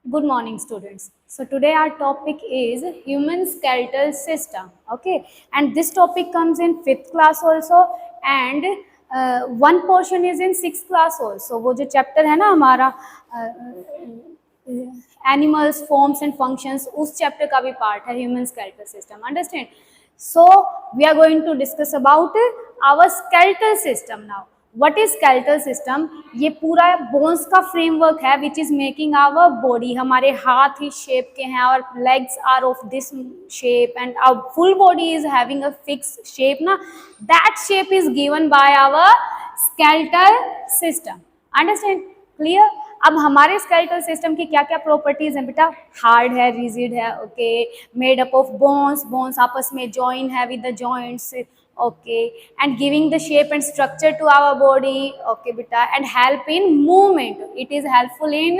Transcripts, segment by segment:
Good morning, students. So today our topic is human skeletal system. Okay, and this topic comes in 5th class also, and one portion is in 6th class also. वो जो chapter है ना हमारा animals, forms and functions, उस chapter का भी part है human skeletal system. Understand? So we are going to discuss about our skeletal system now. What is skeletal system? ये पूरा बोन्स का फ्रेमवर्क है which is making our body. हमारे हाथ इस शेप के हैं और legs are of this shape and our full body is having a fix shape ना. That shape is given by our skeletal system. Understand? Clear? अब हमारे स्केलेटल सिस्टम की क्या क्या प्रॉपर्टीज हैं बेटा? हार्ड है, रिजिड है, okay, made up of bones, bones आपस में जॉइन है with the joints, okay, and giving the shape and structure to our body, okay beta, and help in movement. It is helpful in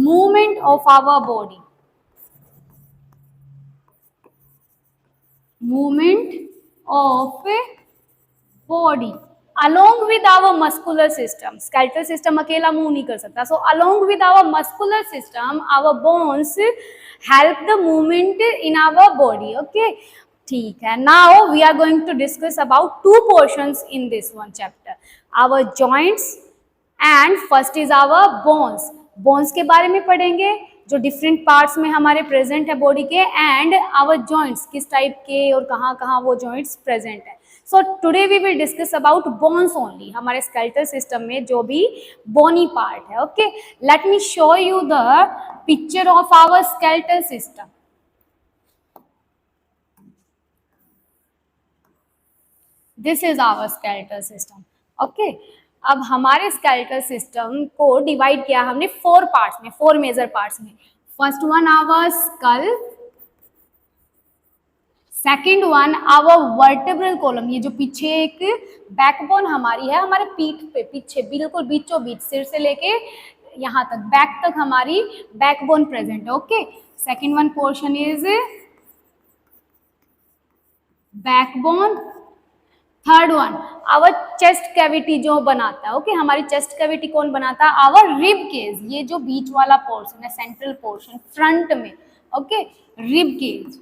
movement of our body, movement of body along with our muscular system. Skeletal system अकेला move नहीं कर सकता, so along with our muscular system our bones help the movement in our body. Okay, ठीक है. Now we are going to discuss about two portions in this one chapter, our joints and first is our bones. bones के बारे में पढ़ेंगे जो different parts में हमारे present है बॉडी के, एंड आवर जॉइंट्स किस टाइप के और कहाँ कहाँ वो जॉइंट्स प्रेजेंट है. So today we will discuss about bones only, हमारे स्केलेटल सिस्टम में जो भी बोनी पार्ट है. Okay, let me show you the picture of our skeletal system. This is our skeletal system. Okay, अब हमारे skeletal system को divide किया हमने 4 पार्ट्स में, 4 मेजर पार्ट्स में. First one our skull, second one our vertebral column, ये जो पीछे एक बैकबोन हमारी है, हमारे पीठ पे पीछे बिल्कुल बीचों बीच सिर से लेके यहाँ तक बैक तक हमारी बैकबोन प्रेजेंट है. Okay, second one portion is backbone. Third one hour chest cavity जो बनाता है. ओके, हमारी चेस्ट कैविटी कौन बनाता है? आवर रिब केज, ये जो बीच वाला पोर्शन है, सेंट्रल पोर्शन फ्रंट में. Okay, rib cage.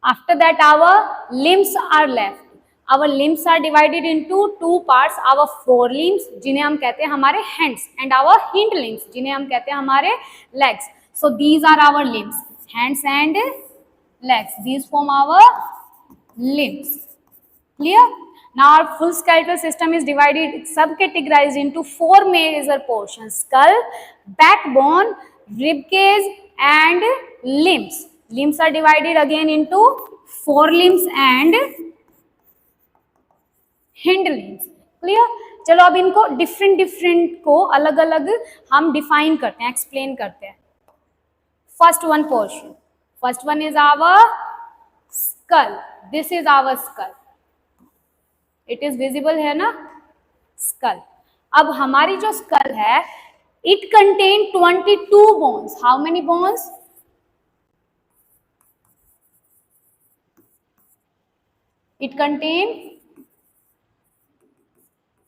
After that our limbs are left. Our limbs are divided into 2 parts, our fore limbs जिन्हें हम कहते हैं हमारे hands, and our hind limbs जिन्हें हम कहते हैं हमारे legs. So these are our limbs, hands and legs, these form our limbs. Clear? Now our full skeletal system is divided, subcategorized into 4 major portions: skull, backbone, rib cage and limbs. Limbs are divided again into 4 limbs and hind limbs. Clear? चलो अब इनको different को अलग अलग हम define करते हैं, explain करते हैं. First one portion, first one is our skull. This is our skull. It is visible है ना, skull. अब हमारी जो skull है, it contain 22 bones. How many bones? It contain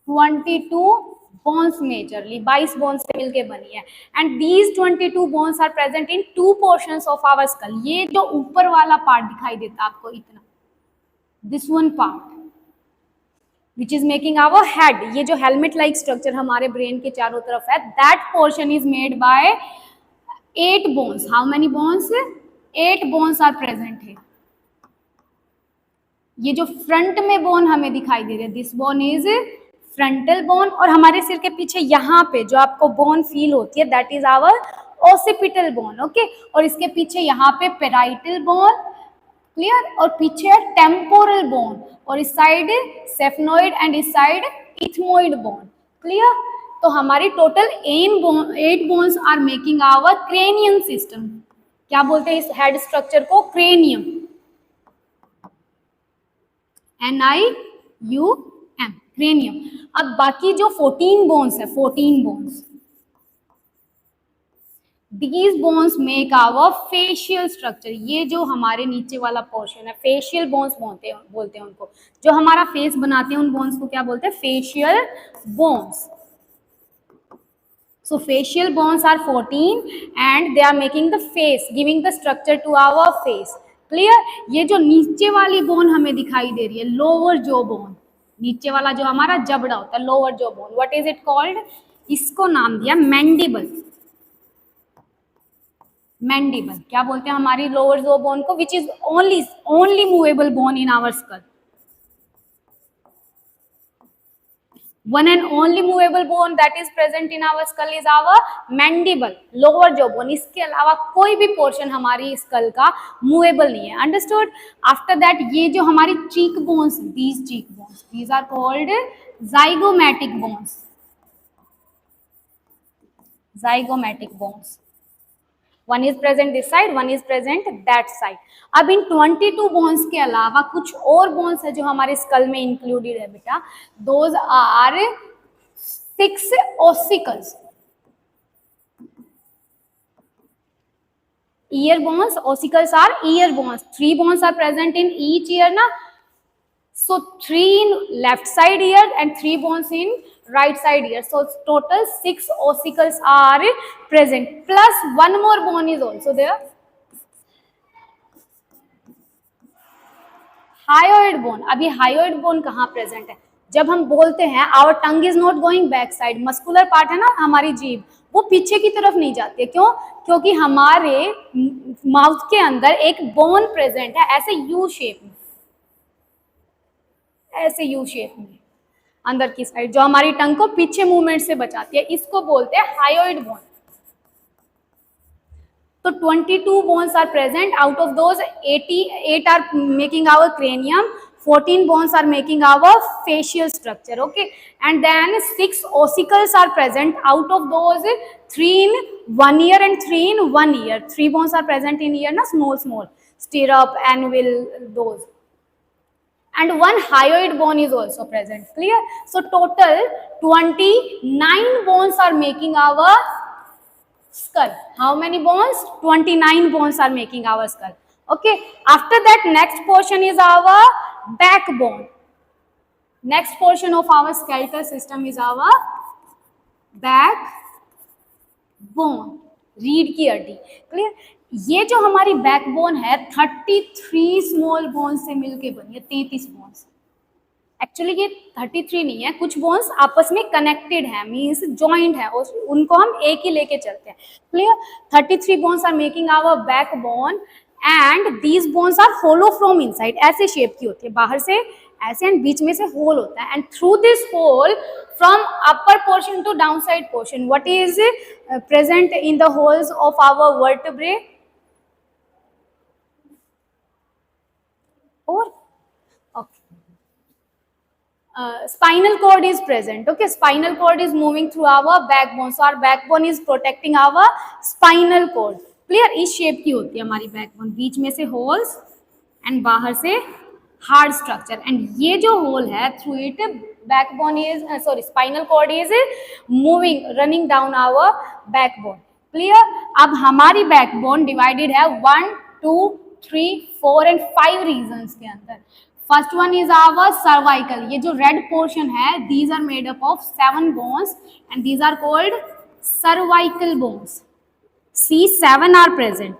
22 bones majorly, 22 bones से मिलके बनी है. And these 22 bones are present in 2 portions of our skull. ये जो ऊपर वाला पार्ट दिखाई देता है आपको इतना, this one part which is making our head, ये जो हेलमेट लाइक स्ट्रक्चर हमारे ब्रेन के चारों तरफ है, that portion is made by 8 bones. How many bones? 8 bones are present है. ये जो फ्रंट में बोन हमें दिखाई दे रहे हैं, this bone is frontal bone, और हमारे सिर के पीछे यहाँ पे जो आपको बोन फील होती है, that is our occipital bone. Okay, और इसके पीछे यहाँ पे पेराइटल बोन. क्लियर? और पीछे टेम्पोरल बोन, और इस साइड सेफनोइड एंड इस साइड इथमोइड बोन. क्लियर? तो हमारी total 8 bones are making our cranium system. क्या बोलते हैं इस हेड स्ट्रक्चर को? क्रेनियम. NIUM, cranium. अब बाकी जो 14 बोन्स है, 14 bones, these bones make our facial structure. ये जो हमारे नीचे वाला पोर्शन है, फेशियल बोन्स बोलते हैं उनको, जो हमारा फेस बनाते हैं उन बोन्स को क्या बोलते हैं? Facial bones. So facial bones are 14 and they are making the face, giving the structure to our face. Clear? ये जो नीचे वाली बोन हमें दिखाई दे रही है, लोअर जो बोन, नीचे वाला जो हमारा जबड़ा होता है, लोअर जो bone, what is it called? इसको नाम दिया मैंडिबल. मैंडिबल क्या बोलते हैं हमारी लोअर जो बोन को, which is only movable bone in our skull. One and only movable bone that is present in our skull is our mandible, lower jaw bone. इसके अलावा कोई भी पोर्शन हमारी स्कल का मूवेबल नहीं है. अंडरस्टूड? आफ्टर दैट ये जो हमारी cheek bones, these cheek bones, these are called zygomatic bones. Zygomatic bones. One is present this side, one is present that side. अब इन 22 बोन्स के अलावा कुछ और बोन्स है जो हमारे स्कल में इंक्लूडेड है बेटा. Those are 6 ossicles. Ear bones, ossicles are ear bones. 3 bones are present in each ear na. So 3 in left side ear and 3 bones in right side ear. So total 6 ossicles are present. Plus one more bone is also there. Hyoid bone. अभी hyoid bone कहाँ present है? जब हम बोलते हैं our tongue is not going back side, muscular part है ना हमारी जीभ, वो पीछे की तरफ नहीं जाती है. क्यों? क्योंकि हमारे माउथ के अंदर एक बोन प्रेजेंट है ऐसे यू शेप में, ऐसे यू शेप में अंदर की साइड, जो हमारी टंग को पीछे मूवमेंट से बचाती है. इसको बोलते हैं हायोइड बोन. तो 22 bones are present. Out of those 88 are making our cranium, 14 bones are making our facial structure. Okay, and then 6 ossicles are present. Out of those 3 in one ear and 3 in one ear. 3 bones are present in ear na, small stirrup, anvil, those. And one hyoid bone is also present. Clear? So total 29 bones are making our skull. How many bones? 29 bones are making our skull. Okay. After that, next portion is our backbone. Next portion of our skeletal system is our backbone. रीढ़ की हड्डी. Clear? ये जो हमारी backbone है 33 small bones से मिलके बनी है. 33 बोन्स. एक्चुअली ये 33 नहीं है, कुछ बोन्स आपस में कनेक्टेड है, मीन्स जॉइंट है, उनको हम एक ही लेके चलते हैं. Clear? 33 bones are making our backbone and these bones are hollow from inside. ऐसे शेप की होती है, बाहर से ऐसे एंड बीच में से होल होता है. And through this hole from upper portion to down side portion, what is present in the holes of our vertebrae? और spinal cord is present. Okay, spinal cord is moving through our backbone. So our backbone is protecting our spinal cord. Clear? इस shape की होती है हमारी backbone, बीच में से holes and बाहर से हार्ड स्ट्रक्चर. एंड ये जो होल है through it backbone is spinal cord is moving, running down our backbone. Clear? अब हमारी बैकबोन डिवाइडेड है 1, 2, 3, 4 एंड 5 रीजन्स के अंदर. First one is our cervical. ये जो रेड पोर्शन है, these are made up of 7 bones and these are called cervical bones. See, 7 are present.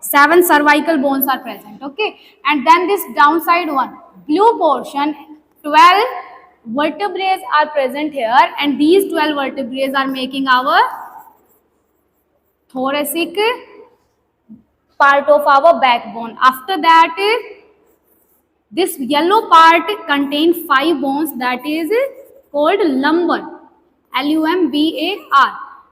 7 cervical bones are present. Okay, and then this downside one, blue portion, 12 vertebrae are present here, and these 12 vertebrae are making our thoracic part of our backbone. After that, this yellow part contains 5 bones, that is called lumbar, lumbar,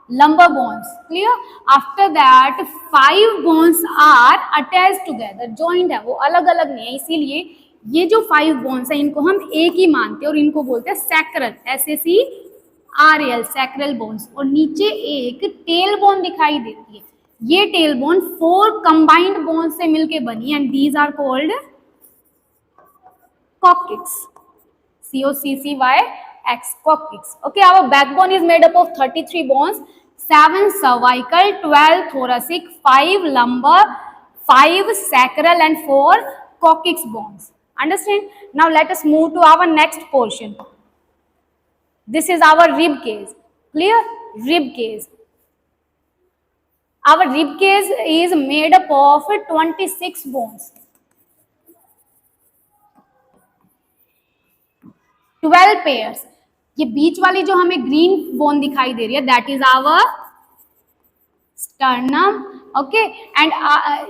lumbar bones. Clear? After that 5 bones are attached together, joined है, वो अलग अलग नहीं है. इसीलिए ये जो 5 bones है इनको हम एक ही मानते हैं और इनको बोलते हैं सैक्रल, SACRAL, सैक्रल बोन्स. और नीचे एक टेल बोन दिखाई देती है. ये टेल बोन 4 कंबाइंड बोन्स से मिलके बनी and these are called coccyx, COCCYX, coccyx. Okay, our backbone is made up of 33 bones, 7 cervical, 12 thoracic, 5 lumbar, 5 sacral and 4 coccyx bones. Understand? Now let us move to our next portion. This is our rib cage. Clear? Rib cage. Our rib cage is made up of 26 bones. 12 pairs. ये बीच वाली जो हमें green bone दिखाई दे रही है, that is our sternum. Okay, and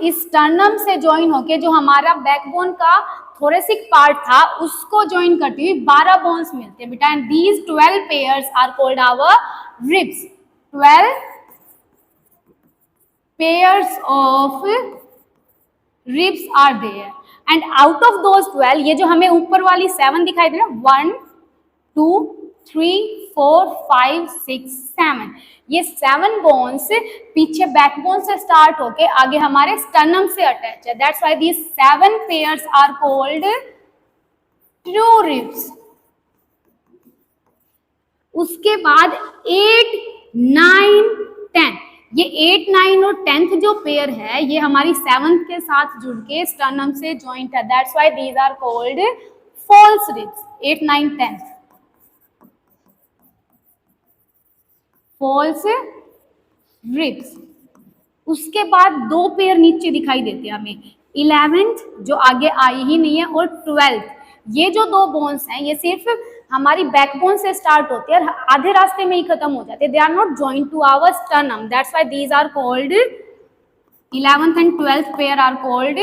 इस sternum से ज्वाइन होके जो हमारा बैकबोन का थोरेसिक पार्ट था उसको ज्वाइन करती हुई 12 बोन्स मिलते हैं बेटा. And these 12 pairs are called our ribs. 12 pairs of ribs are there. And out of those 12, ये जो हमें ऊपर वाली 7 दिखाई दे रहा है, 1 2 3 4 5 6 7, ये 7 बोन्स पीछे बैकबोन से स्टार्ट होके आगे हमारे स्टर्नम से अटैच है. That's why these 7 pairs are called true ribs. उसके बाद 8 9 10, ये 8 9 और 10th जो पेयर है ये हमारी 7th के साथ जुड़ के स्टर्नम से जॉइंट है. That's why these are called false ribs. 8 9 10 false ribs. उसके बाद 2 पेयर नीचे दिखाई देते हैं हमें, 11th जो आगे आई ही नहीं है और 12th. ये जो 2 बोन्स हैं ये सिर्फ हमारी बैकबोन से स्टार्ट होते हैं और आधे रास्ते में ही खत्म हो जाते हैं. They are not joint to our sternum. That's why these are called 11th and 12th pair are called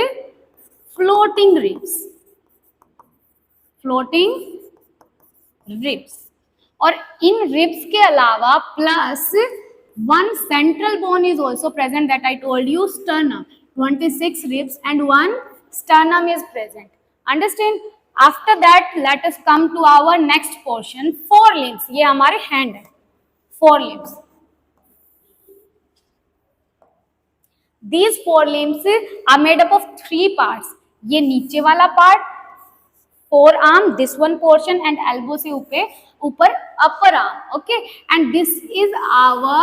floating ribs. Floating ribs. और इन रिब्स के अलावा plus 1 central bone is also present, that I told you sternum. 26 ribs and 1 sternum is present. Understand? After that, let us come to our next portion, forelimbs. ये हमारे hand है, forelimbs. These forelimbs are made up of 3 parts. ये नीचे वाला part, forearm, this one portion, and elbow से ऊपर upper arm. Okay, and this is our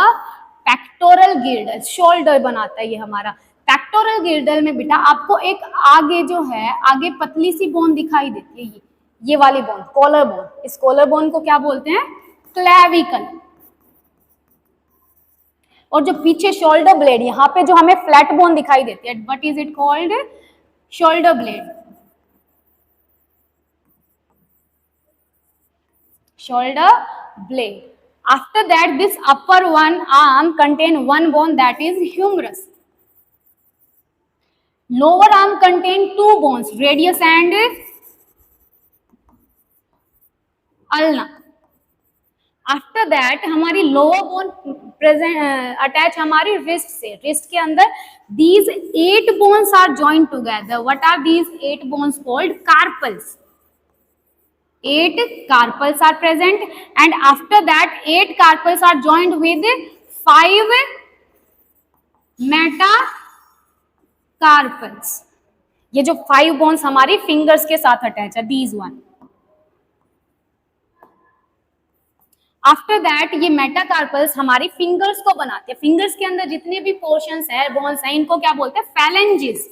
pectoral girdle. Shoulder बनाता है ये हमारा. पेक्टोरल गिर्डल में बेटा आपको एक आगे जो है, आगे पतली सी बोन दिखाई देती है, ये वाली बोन, कॉलर बोन. इस कॉलर बोन को क्या बोलते हैं? क्लेविकल. और जो पीछे शोल्डर ब्लेड, यहाँ पे जो हमें फ्लैट बोन दिखाई देती है, what is it called? Shoulder blade. Shoulder blade. After that, this upper one arm contain 1 bone, that is humerus. Lower arm contain 2 bones, radius and ulna. After that, हमारी lower bone present attach हमारी wrist से. wrist के अंदर these 8 bones are joined together. What are these 8 bones called? Carpals. 8 carpals are present, and after that 8 carpals are joined with 5 metacarpals. ये जो 5 bones हमारी fingers के साथ अटैच है, दीज वन. आफ्टर दैट ये मेटाकार्पल्स हमारी फिंगर्स को बनाते हैं. फिंगर्स के अंदर जितने भी पोर्शंस है, बोन्स हैं, इनको क्या बोलते हैं? Phalanges.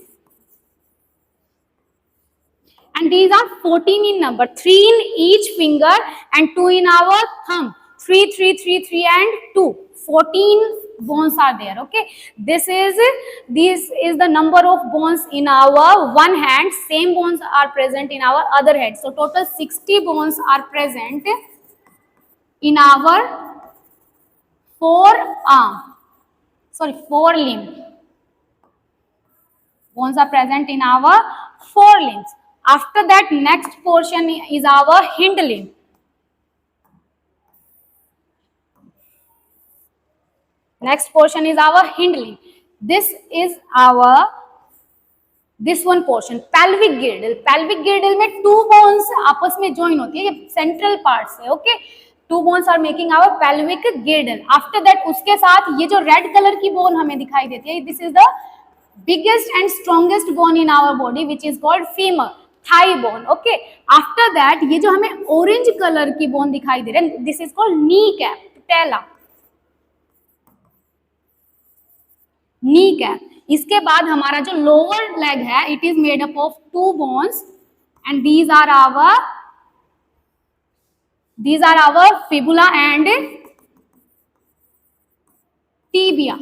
And these are 14 in number, 3 in each finger and 2 in our thumb. 3 3 3 3 and 2. 14 bones are there. Okay, this is the number of bones in our one hand. Same bones are present in our other hand. So total 60 bones are present in our forelimb. Bones are present in our forelimbs. After that, next portion is our hind limb. Next portion is our hind limb. This one portion, pelvic girdle. Pelvic girdle में 2 bones आपस में join होती है, ये central parts है. Okay, 2 bones are making our pelvic girdle. After that, उसके साथ ये जो red color की bone हमें दिखाई देती है, this is the biggest and strongest bone in our body, which is called femur. Thigh bone. Okay, after that ये जो हमें ऑरेंज कलर की बोन दिखाई दे रहा है, this is called knee cap, patella. Knee cap. इसके बाद हमारा जो लोअर लेग है, it is made up of 2 bones and these are our fibula and tibia.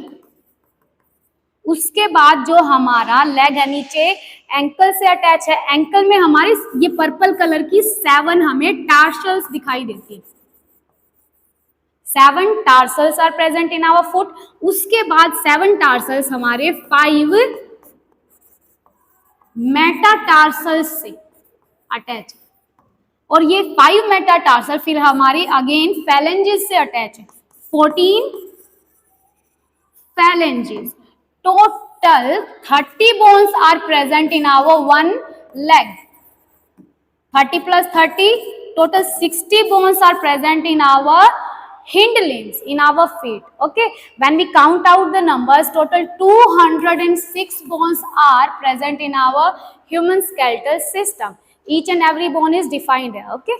उसके बाद जो हमारा लेग है नीचे एंकल से अटैच है, एंकल में हमारे ये पर्पल कलर की 7 हमें टार्सल्स दिखाई देती है। 7 tarsals are present in our foot. उसके बाद 7 टार्सल्स हमारे 5 मेटाटार्सल्स से अटैच है, और ये 5 मेटाटार्सल फिर हमारी अगेन फैलेंजेस से अटैच है। 14 phalanges. Total 30 bones are present in our one leg. 30 plus 30, total 60 bones are present in our hind limbs, in our feet. Okay, when we count out the numbers, total 206 bones are present in our human skeletal system. Each and every bone is defined here. Okay.